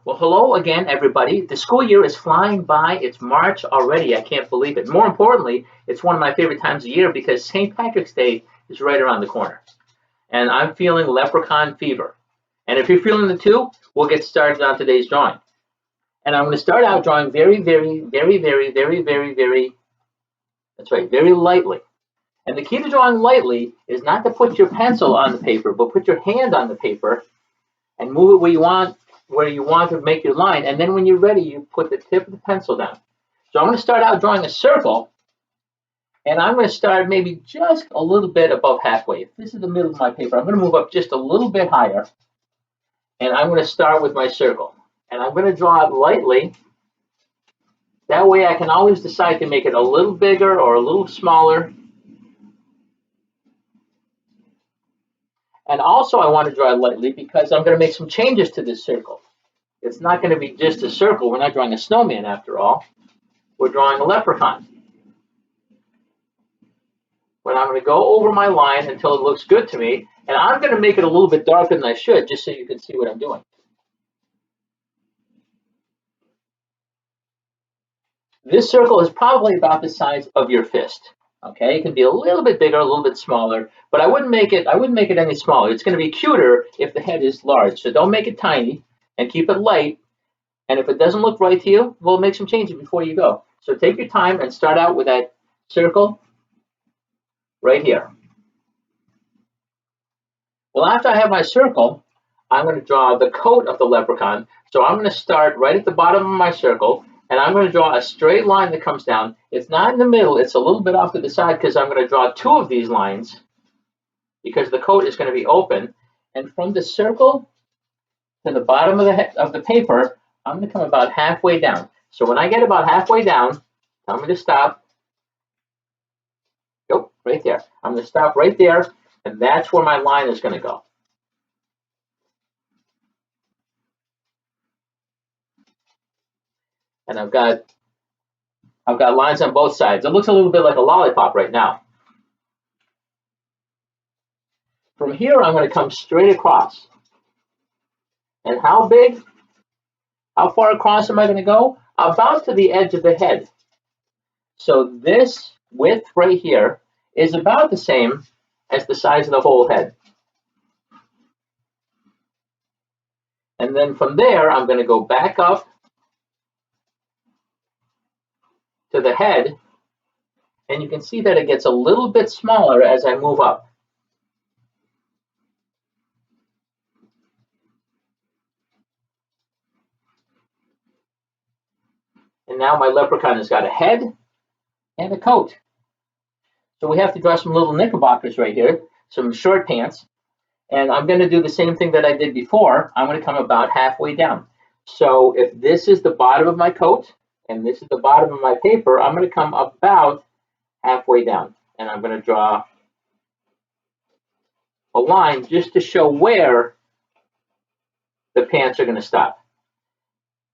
Well, hello again, everybody. The school year is flying by. It's March already. I can't believe it. More importantly, it's one of my favorite times of year because St. Patrick's Day is right around the corner. And I'm feeling leprechaun fever. And if you're feeling it too, we'll get started on today's drawing. And I'm going to start out drawing that's right, very lightly. And the key to drawing lightly is not to put your pencil on the paper, but put your hand on the paper and move it where you want to make your line. And then when you're ready, you put the tip of the pencil down. So I'm going to start out drawing a circle, and I'm going to start maybe just a little bit above halfway. If this is the middle of my paper, I'm going to move up just a little bit higher, and I'm going to start with my circle. And I'm going to draw it lightly. That way I can always decide to make it a little bigger or a little smaller. And also I want to draw it lightly because I'm going to make some changes to this circle. It's not going to be just a circle. We're not drawing a snowman after all. We're drawing a leprechaun. But I'm going to go over my line until it looks good to me. And I'm going to make it a little bit darker than I should, just so you can see what I'm doing. This circle is probably about the size of your fist. Okay, it can be a little bit bigger, a little bit smaller, but I wouldn't make it any smaller. It's going to be cuter if the head is large. So don't make it tiny and keep it light. And if it doesn't look right to you, we'll make some changes before you go. So take your time and start out with that circle right here. Well, after I have my circle, I'm going to draw the coat of the leprechaun. So I'm going to start right at the bottom of my circle, and I'm going to draw a straight line that comes down. It's not in the middle, it's a little bit off to the side because I'm going to draw two of these lines because the coat is going to be open. And from the circle to the bottom of the paper, I'm going to come about halfway down. So when I get about halfway down, tell me to stop. Nope, right there. I'm going to stop right there, and that's where my line is going to go. And I've got lines on both sides. It looks a little bit like a lollipop right now. From here, I'm going to come straight across. And how big? How far across am I going to go? About to the edge of the head. So this width right here is about the same as the size of the whole head. And then from there, I'm going to go back up to the head. And you can see that it gets a little bit smaller as I move up. And now my leprechaun has got a head and a coat. So we have to draw some little knickerbockers right here, some short pants. And I'm going to do the same thing that I did before. I'm going to come about halfway down. So if this is the bottom of my coat and this is the bottom of my paper, I'm going to come about halfway down. And I'm going to draw a line just to show where the pants are going to stop.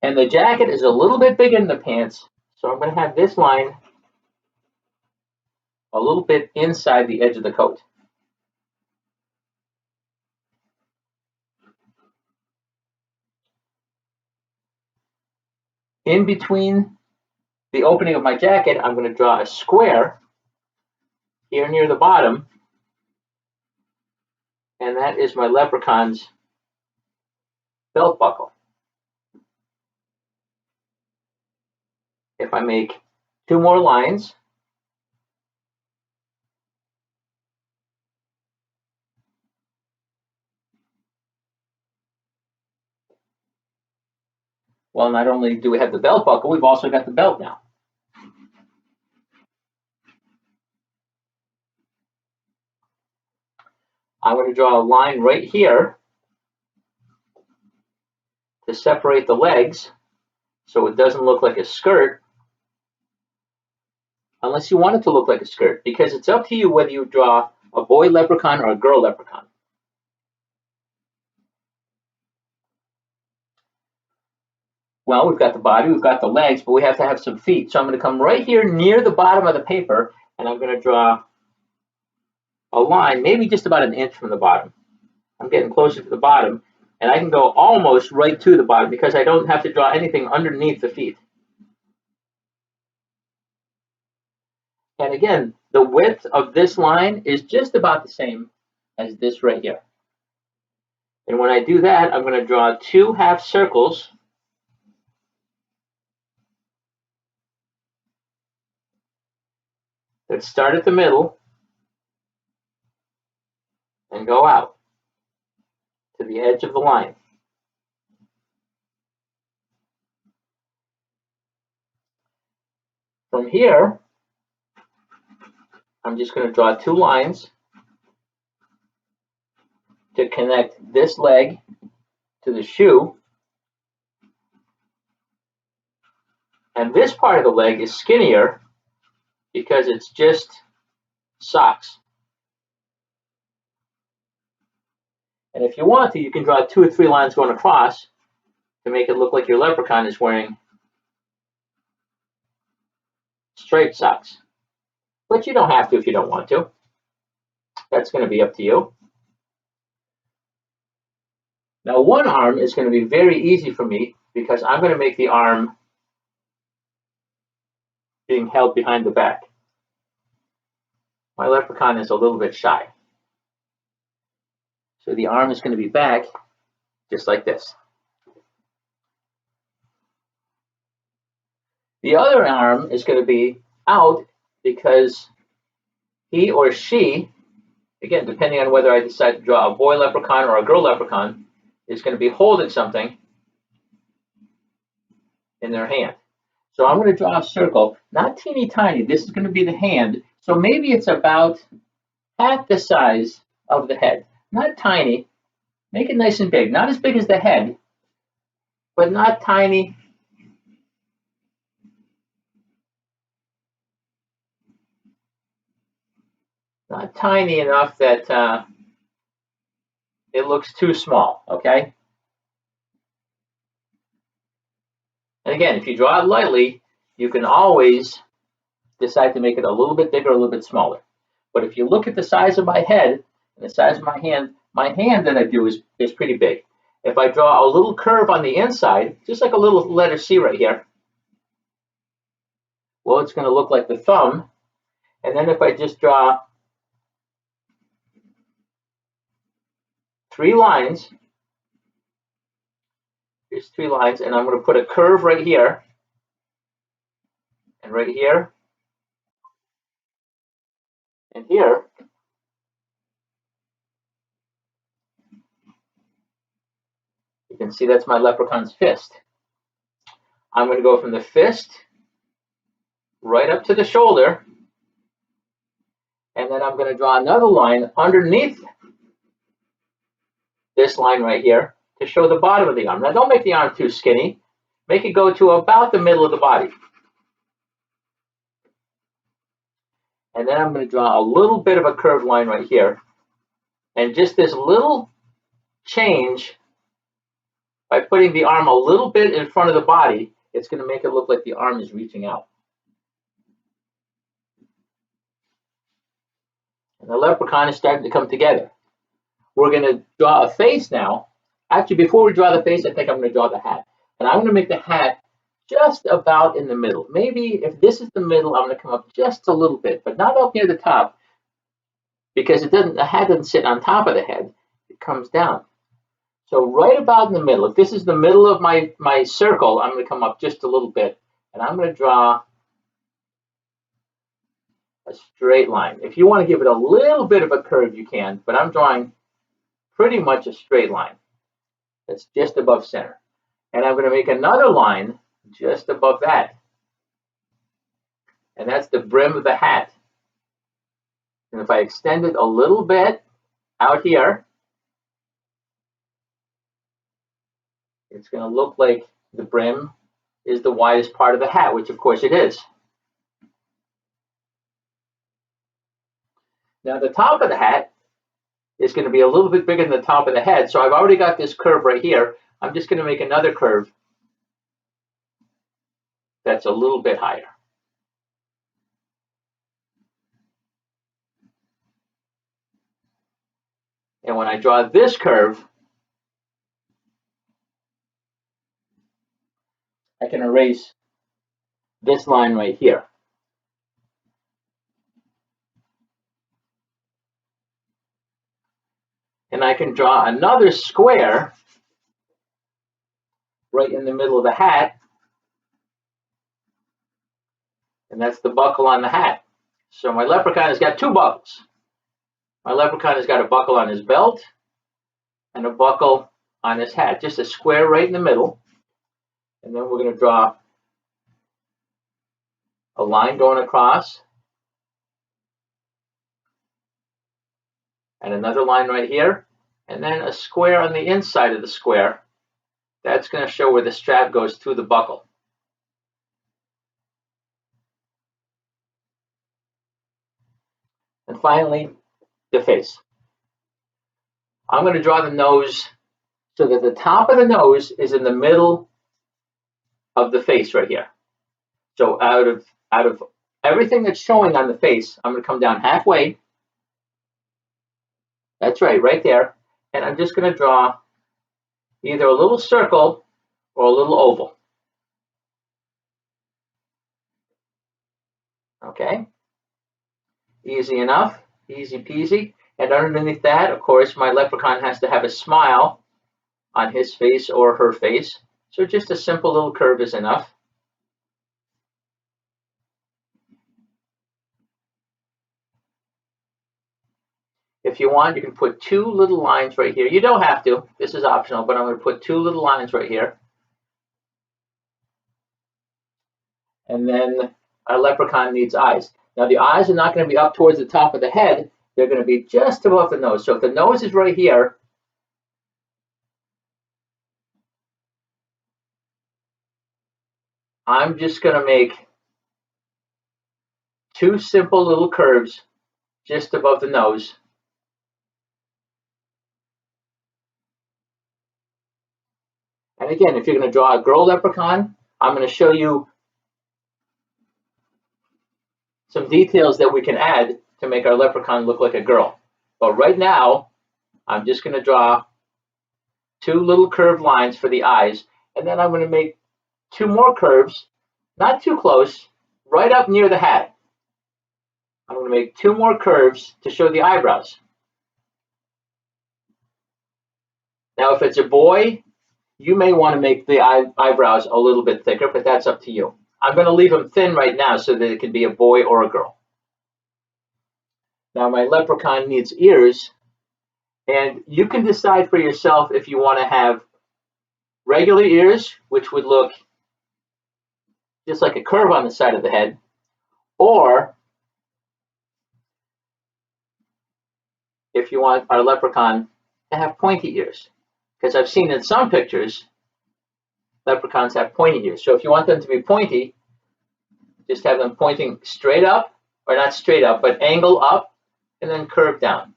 And the jacket is a little bit bigger than the pants, so I'm going to have this line a little bit inside the edge of the coat. In between the opening of my jacket, I'm going to draw a square here near the bottom, and that is my leprechaun's belt buckle. If I make two more lines, well, not only do we have the belt buckle, we've also got the belt now. I'm going to draw a line right here to separate the legs so it doesn't look like a skirt, unless you want it to look like a skirt, because it's up to you whether you draw a boy leprechaun or a girl leprechaun. Well, we've got the body, we've got the legs, but we have to have some feet. So I'm going to come right here near the bottom of the paper, and I'm going to draw a line, maybe just about an inch from the bottom. I'm getting closer to the bottom. And I can go almost right to the bottom because I don't have to draw anything underneath the feet. And again, the width of this line is just about the same as this right here. And when I do that, I'm going to draw 2 half circles that start at the middle and go out to the edge of the line. From here, I'm just going to draw 2 lines to connect this leg to the shoe. And this part of the leg is skinnier because it's just socks. And if you want to, you can draw 2 or 3 lines going across to make it look like your leprechaun is wearing striped socks. But you don't have to if you don't want to. That's going to be up to you. Now, one arm is going to be very easy for me because I'm going to make the arm being held behind the back. My leprechaun is a little bit shy. So the arm is going to be back just like this. The other arm is going to be out because he or she, again, depending on whether I decide to draw a boy leprechaun or a girl leprechaun, is going to be holding something in their hand. So I'm going to draw a circle, not teeny tiny. This is going to be the hand. So maybe it's about half the size of the head. Not tiny. Make it nice and big. Not as big as the head, but not tiny. Not tiny enough that it looks too small, okay? And again, if you draw it lightly, you can always decide to make it a little bit bigger, a little bit smaller. But if you look at the size of my head and the size of my hand that I do is pretty big. If I draw a little curve on the inside, just like a little letter C right here, well, it's going to look like the thumb. And then if I just draw 3 lines, here's 3 lines, and I'm going to put a curve right here and right here and here. You can see that's my leprechaun's fist. I'm going to go from the fist right up to the shoulder, and then I'm going to draw another line underneath this line right here to show the bottom of the arm. Now, don't make the arm too skinny. Make it go to about the middle of the body. And then I'm going to draw a little bit of a curved line right here. And just this little change, by putting the arm a little bit in front of the body, it's going to make it look like the arm is reaching out. And the leprechaun is starting to come together. We're going to draw a face now. Actually, before we draw the face, I think I'm going to draw the hat. And I'm going to make the hat just about in the middle. Maybe if this is the middle, I'm going to come up just a little bit, but not up near the top, because the hat doesn't sit on top of the head. It comes down. So right about in the middle, if this is the middle of my circle, I'm going to come up just a little bit, and I'm going to draw a straight line. If you want to give it a little bit of a curve, you can, but I'm drawing pretty much a straight line. That's just above center. And I'm going to make another line just above that. And that's the brim of the hat. And if I extend it a little bit out here, it's going to look like the brim is the widest part of the hat, which of course it is. Now the top of the hat is going to be a little bit bigger than the top of the head. So I've already got this curve right here. I'm just going to make another curve that's a little bit higher. And when I draw this curve, I can erase this line right here. And I can draw another square right in the middle of the hat, and that's the buckle on the hat. So my leprechaun has got two buckles. My leprechaun has got a buckle on his belt and a buckle on his hat, just a square right in the middle. And then we're going to draw a line going across, and another line right here, and then a square on the inside of the square. That's going to show where the strap goes through the buckle. And finally, the face. I'm going to draw the nose so that the top of the nose is in the middle of the face right here. So out of everything that's showing on the face, I'm going to come down halfway. That's right there. And I'm just going to draw either a little circle or a little oval. Okay? Easy enough, easy peasy. And underneath that, of course, my leprechaun has to have a smile on his face or her face. So just a simple little curve is enough. If you want, you can put two little lines right here. You don't have to. This is optional, but I'm going to put two little lines right here. And then our leprechaun needs eyes. Now, the eyes are not going to be up towards the top of the head. They're going to be just above the nose. So if the nose is right here, I'm just going to make two simple little curves just above the nose. And again, if you're going to draw a girl leprechaun, I'm going to show you some details that we can add to make our leprechaun look like a girl. But right now, I'm just going to draw two little curved lines for the eyes, and then I'm going to make two more curves, not too close, right up near the hat. I'm going to make two more curves to show the eyebrows. Now, if it's a boy, you may want to make the eyebrows a little bit thicker, but that's up to you. I'm going to leave them thin right now so that it can be a boy or a girl. Now, my leprechaun needs ears, and you can decide for yourself if you want to have regular ears, which would look just like a curve on the side of the head, or if you want our leprechaun to have pointy ears. Because I've seen in some pictures, leprechauns have pointy ears. So if you want them to be pointy, just have them pointing straight up, or not straight up, but angle up, and then curve down.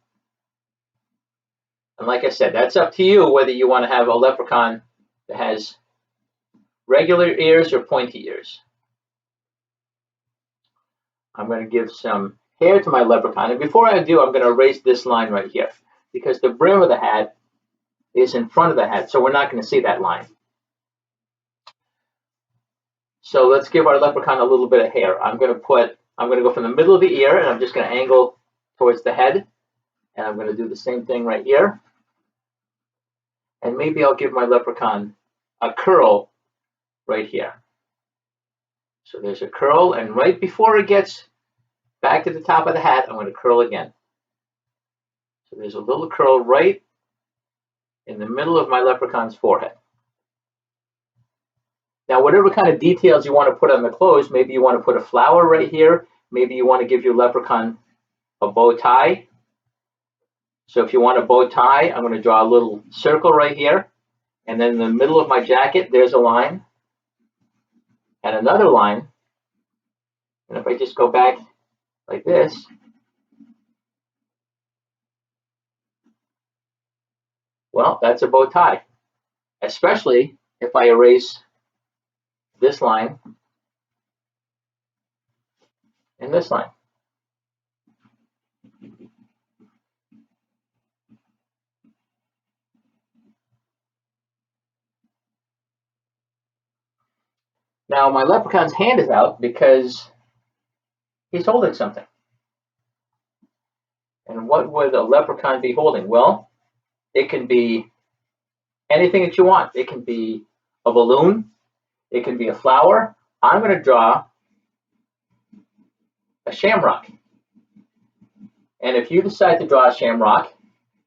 And like I said, that's up to you whether you want to have a leprechaun that has regular ears or pointy ears. I'm going to give some hair to my leprechaun. And before I do, I'm going to erase this line right here, because the brim of the hat is in front of the hat, so we're not going to see that line. So let's give our leprechaun a little bit of hair. I'm going to go from the middle of the ear, and I'm just going to angle towards the head. And I'm going to do the same thing right here. And maybe I'll give my leprechaun a curl right here. So there's a curl, and right before it gets back to the top of the hat, I'm going to curl again. So there's a little curl right in the middle of my leprechaun's forehead. Now, whatever kind of details you want to put on the clothes, maybe you want to put a flower right here. Maybe you want to give your leprechaun a bow tie. So if you want a bow tie, I'm going to draw a little circle right here. And then in the middle of my jacket, there's a line and another line. And if I just go back like this, well, that's a bow tie, especially if I erase this line and this line. Now my leprechaun's hand is out because he's holding something. And what would a leprechaun be holding? Well, it can be anything that you want. It can be a balloon. It can be a flower. I'm going to draw a shamrock. And if you decide to draw a shamrock,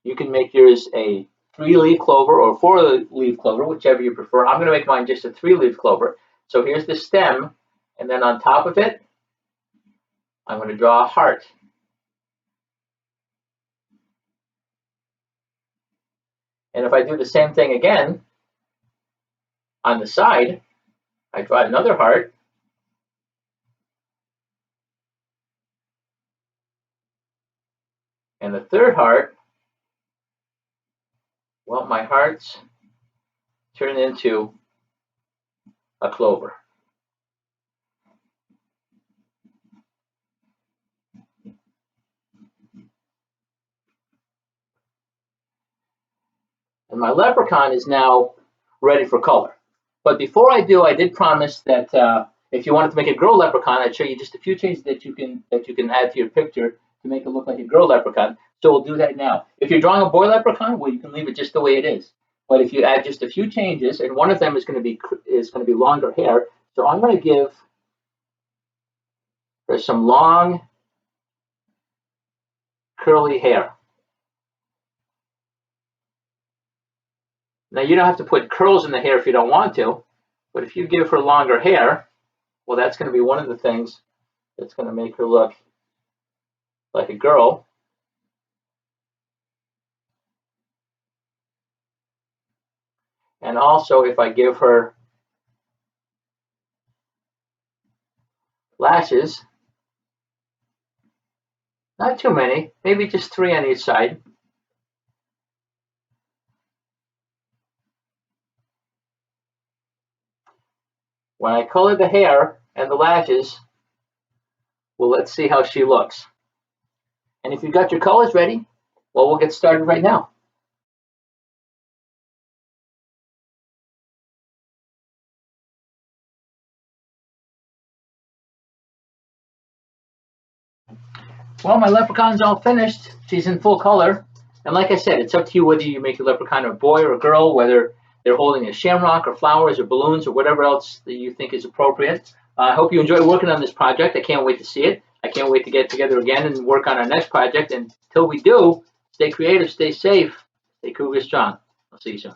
you can make yours a 3-leaf clover or 4-leaf clover, whichever you prefer. I'm going to make mine just a 3-leaf clover. So here's the stem, and then on top of it, I'm going to draw a heart. And if I do the same thing again, on the side, I draw another heart. And the third heart, well, my hearts turn into a clover. And my leprechaun is now ready for color. But before I do, I did promise that if you wanted to make a girl leprechaun, I'd show you just a few changes that you can add to your picture to make it look like a girl leprechaun. So we'll do that now. If you're drawing a boy leprechaun, well, you can leave it just the way it is. But if you add just a few changes, and one of them is going to be longer hair, so I'm going to give her some long curly hair. Now, you don't have to put curls in the hair if you don't want to, but if you give her longer hair, well, that's going to be one of the things that's going to make her look like a girl. And also, if I give her lashes, not too many, maybe just 3 on each side. When I color the hair and the lashes, well, let's see how she looks. And if you've got your colors ready, well, we'll get started right now. Well, my leprechaun's all finished. She's in full color. And like I said, it's up to you whether you make your leprechaun a boy or a girl, whether they're holding a shamrock or flowers or balloons or whatever else that you think is appropriate. I hope you enjoy working on this project. I can't wait to see it. I can't wait to get together again and work on our next project. And until we do, stay creative, stay safe, stay cougar strong. I'll see you soon.